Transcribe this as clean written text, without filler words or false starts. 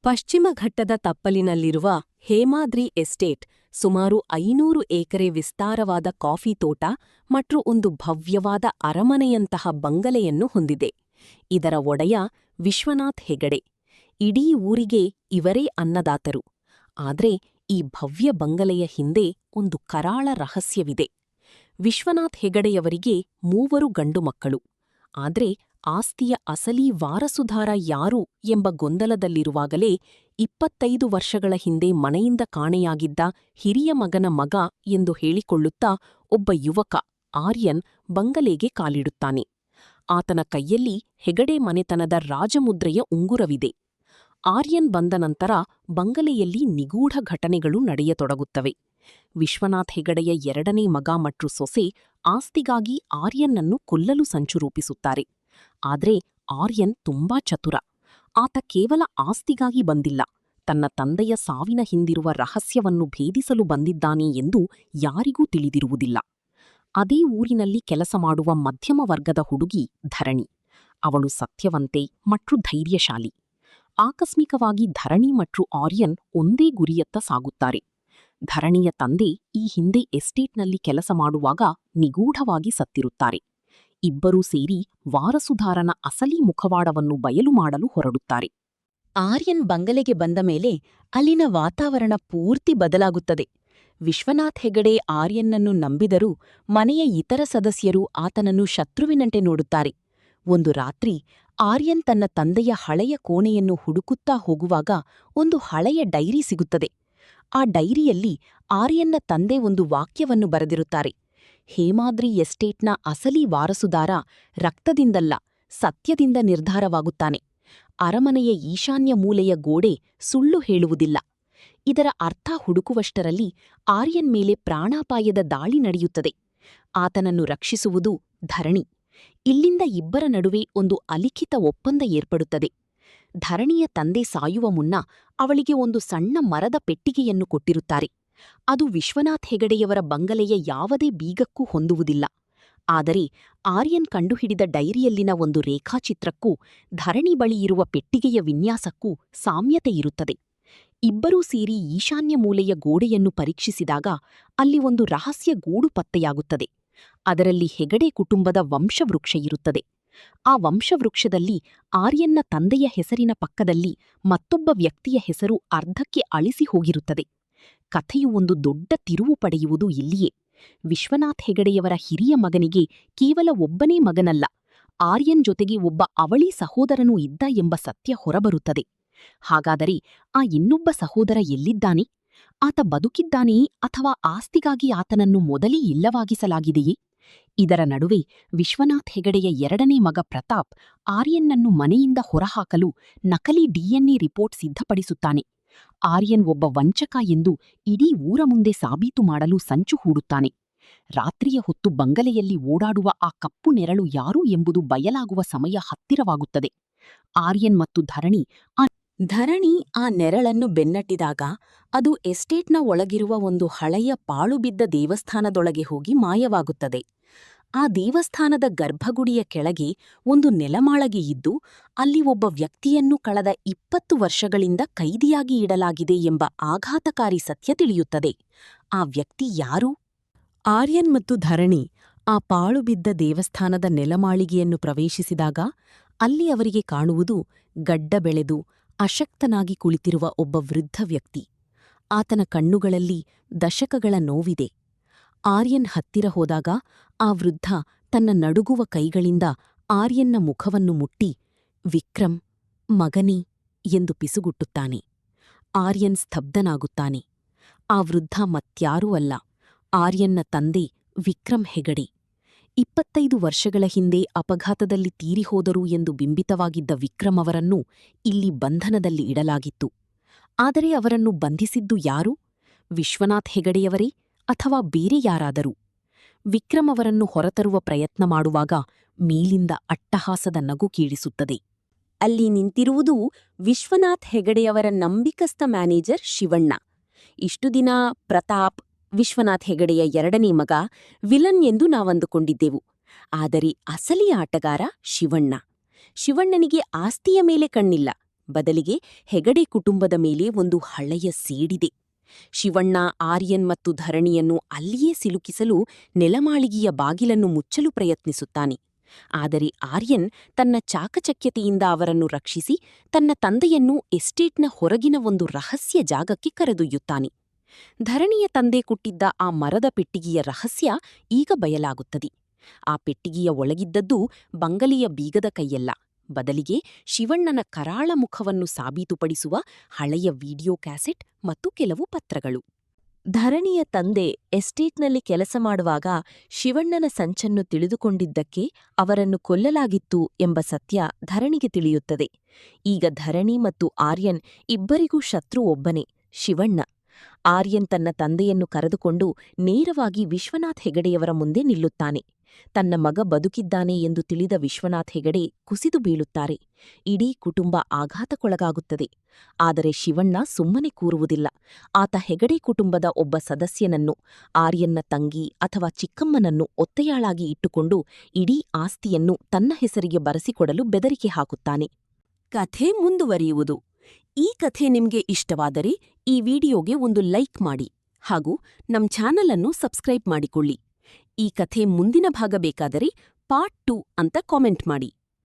ಪಶ್ಚಿಮ ಘಟ್ಟದ ತಪ್ಪಲಿನಲ್ಲಿರುವ ಹೇಮಾದ್ರಿ ಎಸ್ಟೇಟ್ ಸುಮಾರು 500 ಎಕರೆ ವಿಸ್ತಾರವಾದ ಕಾಫಿ ತೋಟ ಮತ್ತು ಒಂದು ಭವ್ಯವಾದ ಅರಮನೆಯಂತಹ ಬಂಗಲೆಯನ್ನು ಹೊಂದಿದೆ. ಇದರ ಒಡೆಯ ವಿಶ್ವನಾಥ್ ಹೆಗಡೆ. ಇಡೀ ಊರಿಗೆ ಇವರೇ ಅನ್ನದಾತರು. ಆದ್ರೆ ಈ ಭವ್ಯ ಬಂಗಲೆಯ ಹಿಂದೆ ಒಂದು ಕರಾಳ ರಹಸ್ಯವಿದೆ. ವಿಶ್ವನಾಥ್ ಹೆಗಡೆಯವರಿಗೆ 3 ಗಂಡು ಮಕ್ಕಳು. ಆದ್ರೆ ಆಸ್ತಿಯ ಅಸಲಿ ವಾರಸುದಾರ ಯಾರು ಎಂಬ ಗೊಂದಲದಲ್ಲಿರುವಾಗಲೇ 25 ವರ್ಷಗಳ ಹಿಂದೆ ಮನೆಯಿಂದ ಕಾಣೆಯಾಗಿದ್ದ ಹಿರಿಯ ಮಗನ ಮಗ ಎಂದು ಹೇಳಿಕೊಳ್ಳುತ್ತಾ ಒಬ್ಬ ಯುವಕ ಆರ್ಯನ್ ಬಂಗಲೆಗೆ ಕಾಲಿಡುತ್ತಾನೆ. ಆತನ ಕೈಯಲ್ಲಿ ಹೆಗಡೆ ಮನೆತನದ ರಾಜಮುದ್ರೆಯ ಉಂಗುರವಿದೆ. ಆರ್ಯನ್ ಬಂದ ನಂತರ ಬಂಗಲೆಯಲ್ಲಿ ನಿಗೂಢ ಘಟನೆಗಳು ನಡೆಯತೊಡಗುತ್ತವೆ. ವಿಶ್ವನಾಥ್ ಹೆಗಡೆಯ 2ನೇ ಮಗ ಮತ್ತು ಸೊಸೆ ಆಸ್ತಿಗಾಗಿ ಆರ್ಯನ್ನನ್ನು ಕೊಲ್ಲಲು ಸಂಚು ರೂಪಿಸುತ್ತಾರೆ. ಆದ್ರೆ ಆರ್ಯನ್ ತುಂಬಾ ಚತುರ. ಆತ ಕೇವಲ ಆಸ್ತಿಗಾಗಿ ಬಂದಿಲ್ಲ, ತನ್ನ ತಂದೆಯ ಸಾವಿನ ಹಿಂದಿರುವ ರಹಸ್ಯವನ್ನು ಭೇದಿಸಲು ಬಂದಿದ್ದಾನೆ ಎಂದು ಯಾರಿಗೂ ತಿಳಿದಿರುವುದಿಲ್ಲ. ಅದೇ ಊರಿನಲ್ಲಿ ಕೆಲಸ ಮಾಡುವ ಮಧ್ಯಮ ವರ್ಗದ ಹುಡುಗಿ ಧರಣಿ. ಅವಳು ಸತ್ಯವಂತೆ ಮತ್ತು ಧೈರ್ಯಶಾಲಿ. ಆಕಸ್ಮಿಕವಾಗಿ ಧರಣಿ ಮತ್ತು ಆರ್ಯನ್ ಒಂದೇ ಗುರಿಯತ್ತ ಸಾಗುತ್ತಾರೆ. ಧರಣಿಯ ತಂದೆ ಈ ಹಿಂದೆ ಎಸ್ಟೇಟ್ನಲ್ಲಿ ಕೆಲಸ ಮಾಡುವಾಗ ನಿಗೂಢವಾಗಿ ಸತ್ತಿರುತ್ತಾರೆ. ಇಬ್ಬರೂ ಸೇರಿ ವಾರಸುದಾರನ ಅಸಲಿ ಮುಖವಾಡವನ್ನು ಬಯಲು ಮಾಡಲು ಹೊರಡುತ್ತಾರೆ. ಆರ್ಯನ್ ಬಂಗಲೆಗೆ ಬಂದ ಮೇಲೆ ಅಲ್ಲಿನ ವಾತಾವರಣ ಪೂರ್ತಿ ಬದಲಾಗುತ್ತದೆ. ವಿಶ್ವನಾಥ್ ಹೆಗಡೆ ಆರ್ಯನ್ನನ್ನು ನಂಬಿದರೂ ಮನೆಯ ಇತರ ಸದಸ್ಯರು ಆತನನ್ನು ಶತ್ರುವಿನಂತೆ ನೋಡುತ್ತಾರೆ. ಒಂದು ರಾತ್ರಿ ಆರ್ಯನ್ ತನ್ನ ತಂದೆಯ ಹಳೆಯ ಕೋಣೆಯನ್ನು ಹುಡುಕುತ್ತಾ ಹೋಗುವಾಗ ಒಂದು ಹಳೆಯ ಡೈರಿ ಸಿಗುತ್ತದೆ. ಆ ಡೈರಿಯಲ್ಲಿ ಆರ್ಯನ್ನ ತಂದೆ ಒಂದು ವಾಕ್ಯವನ್ನು ಬರೆದಿರುತ್ತಾರೆ. ಹೇಮಾದ್ರಿ ಎಸ್ಟೇಟ್ನ ಅಸಲಿ ವಾರಸುದಾರ ರಕ್ತದಿಂದಲ್ಲ, ಸತ್ಯದಿಂದ ನಿರ್ಧಾರವಾಗುತ್ತಾನೆ. ಅರಮನೆಯ ಈಶಾನ್ಯ ಮೂಲೆಯ ಗೋಡೆ ಸುಳ್ಳು ಹೇಳುವುದಿಲ್ಲ. ಇದರ ಅರ್ಥ ಹುಡುಕುವಷ್ಟರಲ್ಲಿ ಆರ್ಯನ್ ಮೇಲೆ ಪ್ರಾಣಾಪಾಯದ ದಾಳಿ ನಡೆಯುತ್ತದೆ. ಆತನನ್ನು ರಕ್ಷಿಸುವುದು ಧರಣಿ. ಇಲ್ಲಿಂದ ಇಬ್ಬರ ನಡುವೆ ಒಂದು ಅಲಿಖಿತ ಒಪ್ಪಂದ ಏರ್ಪಡುತ್ತದೆ. ಧರಣಿಯ ತಂದೆ ಸಾಯುವ ಮುನ್ನ ಅವಳಿಗೆ ಒಂದು ಸಣ್ಣ ಮರದ ಪೆಟ್ಟಿಗೆಯನ್ನು ಕೊಟ್ಟಿರುತ್ತಾರೆ. ಅದು ವಿಶ್ವನಾಥ್ ಹೆಗಡೆಯವರ ಬಂಗಲೆಯ ಯಾವುದೇ ಬೀಗಕ್ಕೂ ಹೊಂದುವುದಿಲ್ಲ. ಆದರೆ ಆರ್ಯನ್ ಕಂಡುಹಿಡಿದ ಡೈರಿಯಲ್ಲಿನ ಒಂದು ರೇಖಾಚಿತ್ರಕ್ಕೂ ಧರಣಿ ಬಳಿಯಿರುವ ಪೆಟ್ಟಿಗೆಯ ವಿನ್ಯಾಸಕ್ಕೂ ಸಾಮ್ಯತೆಯಿರುತ್ತದೆ. ಇಬ್ಬರೂ ಸೇರಿ ಈಶಾನ್ಯ ಮೂಲೆಯ ಗೋಡೆಯನ್ನು ಪರೀಕ್ಷಿಸಿದಾಗ ಅಲ್ಲಿ ಒಂದು ರಹಸ್ಯ ಗೂಡು ಪತ್ತೆಯಾಗುತ್ತದೆ. ಅದರಲ್ಲಿ ಹೆಗಡೆ ಕುಟುಂಬದ ವಂಶವೃಕ್ಷ ಇರುತ್ತದೆ. ಆ ವಂಶವೃಕ್ಷದಲ್ಲಿ ಆರ್ಯನ್ನ ತಂದೆಯ ಹೆಸರಿನ ಪಕ್ಕದಲ್ಲಿ ಮತ್ತೊಬ್ಬ ವ್ಯಕ್ತಿಯ ಹೆಸರು ಅರ್ಧಕ್ಕೆ ಅಳಿಸಿ ಹೋಗಿರುತ್ತದೆ. ಕಥೆಯು ಒಂದು ದೊಡ್ಡ ತಿರುವು ಪಡೆಯುವುದು ಇಲ್ಲಿಯೇ. ವಿಶ್ವನಾಥ್ ಹೆಗಡೆಯವರ ಹಿರಿಯ ಮಗನಿಗೆ ಕೇವಲ ಒಬ್ಬನೇ ಮಗನಲ್ಲ, ಆರ್ಯನ್ ಜೊತೆಗೆ ಒಬ್ಬ ಅವಳಿ ಸಹೋದರನೂ ಇದ್ದ ಎಂಬ ಸತ್ಯ ಹೊರಬರುತ್ತದೆ. ಹಾಗಾದರೆ ಆ ಇನ್ನೊಬ್ಬ ಸಹೋದರ ಎಲ್ಲಿದ್ದಾನೆ? ಆತ ಬದುಕಿದ್ದಾನೆಯೇ ಅಥವಾ ಆಸ್ತಿಗಾಗಿ ಆತನನ್ನು ಮೊದಲೇ ಇಲ್ಲವಾಗಿಸಲಾಗಿದೆಯೇ? ಇದರ ನಡುವೆ ವಿಶ್ವನಾಥ್ ಹೆಗಡೆಯ 2ನೇ ಮಗ ಪ್ರತಾಪ್ ಆರ್ಯನ್ನನ್ನು ಮನೆಯಿಂದ ಹೊರಹಾಕಲು ನಕಲಿ ಡಿಎನ್ಎ ರಿಪೋರ್ಟ್ ಸಿದ್ಧಪಡಿಸುತ್ತಾನೆ. ಆರ್ಯನ್ ಒಬ್ಬ ವಂಚಕ ಎಂದು ಇಡೀ ಊರ ಮುಂದೆ ಸಾಬೀತು ಮಾಡಲು ಸಂಚು ಹೂಡುತ್ತಾನೆ. ರಾತ್ರಿಯ ಹೊತ್ತು ಬಂಗಲೆಯಲ್ಲಿ ಓಡಾಡುವ ಆ ಕಪ್ಪು ನೆರಳು ಯಾರು ಎಂಬುದು ಬಯಲಾಗುವ ಸಮಯ ಹತ್ತಿರವಾಗುತ್ತದೆ. ಆರ್ಯನ್ ಮತ್ತು ಧರಣಿ ಆ ನೆರಳನ್ನು ಬೆನ್ನಟ್ಟಿದಾಗ ಅದು ಎಸ್ಟೇಟ್ನ ಒಳಗಿರುವ ಒಂದು ಹಳೆಯ ಪಾಳುಬಿದ್ದ ದೇವಸ್ಥಾನದೊಳಗೆ ಹೋಗಿ ಮಾಯವಾಗುತ್ತದೆ. ಆ ದೇವಸ್ಥಾನದ ಗರ್ಭಗುಡಿಯ ಕೆಳಗೆ ಒಂದು ನೆಲಮಾಳಗೆ ಇದ್ದು ಅಲ್ಲಿ ಒಬ್ಬ ವ್ಯಕ್ತಿಯನ್ನು ಕಳೆದ 20 ವರ್ಷಗಳಿಂದ ಕೈದಿಯಾಗಿ ಇಡಲಾಗಿದೆ ಎಂಬ ಆಘಾತಕಾರಿ ಸತ್ಯ ತಿಳಿಯುತ್ತದೆ. ಆ ವ್ಯಕ್ತಿ ಯಾರು? ಆರ್ಯನ್ ಮತ್ತು ಧರಣಿ ಆ ಪಾಳುಬಿದ್ದ ದೇವಸ್ಥಾನದ ನೆಲಮಾಳಿಗೆಯನ್ನು ಪ್ರವೇಶಿಸಿದಾಗ ಅಲ್ಲಿ ಅವರಿಗೆ ಕಾಣುವುದು ಗಡ್ಡ ಬೆಳೆದು ಅಶಕ್ತನಾಗಿ ಕುಳಿತಿರುವ ಒಬ್ಬ ವೃದ್ಧ ವ್ಯಕ್ತಿ. ಆತನ ಕಣ್ಣುಗಳಲ್ಲಿ ದಶಕಗಳ ನೋವಿದೆ. ಆರ್ಯನ್ ಹತ್ತಿರ ಹೋದಾಗ ಆ ವೃದ್ಧ ತನ್ನ ನಡುಗುವ ಕೈಗಳಿಂದ ಆರ್ಯನ್ನ ಮುಖವನ್ನು ಮುಟ್ಟಿ ವಿಕ್ರಮ್, ಮಗನಿ ಎಂದು ಪಿಸುಗುಟ್ಟುತ್ತಾನೆ. ಆರ್ಯನ್ ಸ್ತಬ್ಧನಾಗುತ್ತಾನೆ. ಆ ವೃದ್ಧ ಮತ್ಯಾರೂ ಅಲ್ಲ, ಆರ್ಯನ್ನ ತಂದೆ ವಿಕ್ರಮ್ ಹೆಗಡೆ. 25 ವರ್ಷಗಳ ಹಿಂದೆ ಅಪಘಾತದಲ್ಲಿ ತೀರಿಹೋದರು ಎಂದು ಬಿಂಬಿತವಾಗಿದ್ದ ವಿಕ್ರಮ್ ಅವರನ್ನು ಇಲ್ಲಿ ಬಂಧನದಲ್ಲಿ ಇಡಲಾಗಿತ್ತು. ಆದರೆ ಅವರನ್ನು ಬಂಧಿಸಿದ್ದು ಯಾರು? ವಿಶ್ವನಾಥ್ ಹೆಗಡೆಯವರೇ ಅಥವಾ ಬೇರೆ ಯಾರಾದರೂ? ವಿಕ್ರಮ್ ಅವರನ್ನು ಹೊರತರುವ ಪ್ರಯತ್ನ ಮಾಡುವಾಗ ಮೇಲಿಂದ ಅಟ್ಟಹಾಸದ ನಗು ಕೇಳಿಸುತ್ತದೆ. ಅಲ್ಲಿ ನಿಂತಿರುವುದು ವಿಶ್ವನಾಥ್ ಹೆಗಡೆಯವರ ನಂಬಿಕಸ್ಥ ಮ್ಯಾನೇಜರ್ ಶಿವಣ್ಣ. ಇಷ್ಟು ದಿನ ಪ್ರತಾಪ್, ವಿಶ್ವನಾಥ್ ಹೆಗಡೆಯ 2ನೇ ಮಗ, ವಿಲನ್ ಎಂದು ನಾವಂದುಕೊಂಡಿದ್ದೆವು. ಆದರೆ ಅಸಲಿ ಆಟಗಾರ ಶಿವಣ್ಣ. ಶಿವಣ್ಣನಿಗೆ ಆಸ್ತಿಯ ಮೇಲೆ ಕಣ್ಣಿಲ್ಲ, ಬದಲಿಗೆ ಹೆಗಡೆ ಕುಟುಂಬದ ಮೇಲೆ ಒಂದು ಹಳೆಯ ಸೇಡಿದೆ. ಶಿವಣ್ಣ ಆರ್ಯನ್ ಮತ್ತು ಧರಣಿಯನ್ನು ಅಲ್ಲಿಯೇ ಸಿಲುಕಿಸಲು ನೆಲಮಾಳಿಗೆಯ ಬಾಗಿಲನ್ನು ಮುಚ್ಚಲು ಪ್ರಯತ್ನಿಸುತ್ತಾನೆ. ಆದರೆ ಆರ್ಯನ್ ತನ್ನ ಚಾಕಚಕ್ಯತೆಯಿಂದ ಅವರನ್ನು ರಕ್ಷಿಸಿ ತನ್ನ ತಂದೆಯನ್ನು ಎಸ್ಟೇಟ್ನ ಹೊರಗಿನ ಒಂದು ರಹಸ್ಯ ಜಾಗಕ್ಕೆ ಕರೆದೊಯ್ಯುತ್ತಾನೆ. ಧರಣಿಯ ತಂದೆ ಕೊಟ್ಟಿದ್ದ ಆ ಮರದ ಪೆಟ್ಟಿಗೆಯ ರಹಸ್ಯ ಈಗ ಬಯಲಾಗುತ್ತದೆ. ಆ ಪೆಟ್ಟಿಗೆಯ ಒಳಗಿದ್ದದ್ದು ಬಂಗಲೆಯ ಬೀಗದ ಕೈಯಲ್ಲ, ಬದಲಿಗೆ ಶಿವಣ್ಣನ ಕರಾಳ ಮುಖವನ್ನು ಸಾಬೀತುಪಡಿಸುವ ಹಳೆಯ ವಿಡಿಯೋ ಕ್ಯಾಸೆಟ್ ಮತ್ತು ಕೆಲವು ಪತ್ರಗಳು. ಧರಣಿಯ ತಂದೆ ಎಸ್ಟೇಟ್ನಲ್ಲಿ ಕೆಲಸ ಮಾಡುವಾಗ ಶಿವಣ್ಣನ ಸಂಚನ್ನು ತಿಳಿದುಕೊಂಡಿದ್ದಕ್ಕೆ ಅವರನ್ನು ಕೊಲ್ಲಲಾಗಿತ್ತು ಎಂಬ ಸತ್ಯ ಧರಣಿಗೆ ತಿಳಿಯುತ್ತದೆ. ಈಗ ಧರಣಿ ಮತ್ತು ಆರ್ಯನ್ ಇಬ್ಬರಿಗೂ ಶತ್ರು ಒಬ್ಬನೇ, ಶಿವಣ್ಣ. ಆರ್ಯನ್ ತನ್ನ ತಂದೆಯನ್ನು ಕರೆದುಕೊಂಡು ನೇರವಾಗಿ ವಿಶ್ವನಾಥ್ ಹೆಗಡೆಯವರ ಮುಂದೆ ನಿಲ್ಲುತ್ತಾನೆ. ತನ್ನ ಮಗ ಬದುಕಿದ್ದಾನೆ ಎಂದು ತಿಳಿದ ವಿಶ್ವನಾಥ್ ಹೆಗಡೆ ಕುಸಿದು ಬೀಳುತ್ತಾರೆ. ಇಡೀ ಕುಟುಂಬ ಆಘಾತಕ್ಕೊಳಗಾಗುತ್ತದೆ. ಆದರೆ ಶಿವಣ್ಣ ಸುಮ್ಮನೆ ಕೂರುವುದಿಲ್ಲ. ಆತ ಹೆಗಡೆ ಕುಟುಂಬದ ಒಬ್ಬ ಸದಸ್ಯನನ್ನು, ಆರ್ಯನ್ನ ತಂಗಿ ಅಥವಾ ಚಿಕ್ಕಮ್ಮನನ್ನು ಒತ್ತೆಯಾಳಾಗಿ ಇಟ್ಟುಕೊಂಡು ಇಡೀ ಆಸ್ತಿಯನ್ನು ತನ್ನ ಹೆಸರಿಗೆ ಬರೆಸಿಕೊಡಲು ಬೆದರಿಕೆ ಹಾಕುತ್ತಾನೆ. ಕಥೆ ಮುಂದುವರಿಯುವುದು. ಈ ಕಥೆ ನಿಮ್ಗೆ ಇಷ್ಟವಾದರೆ ಈ ವಿಡಿಯೋಗೆ ಒಂದು ಲೈಕ್ ಮಾಡಿ ಹಾಗೂ ನಮ್ ಚಾನಲ್ ಅನ್ನು ಸಬ್ಸ್ಕ್ರೈಬ್ ಮಾಡಿಕೊಳ್ಳಿ. ಈ ಕಥೆ ಮುಂದಿನ ಭಾಗ ಬೇಕಾದರೆ ಪಾರ್ಟ್ 2 ಅಂತ ಕಾಮೆಂಟ್ ಮಾಡಿ.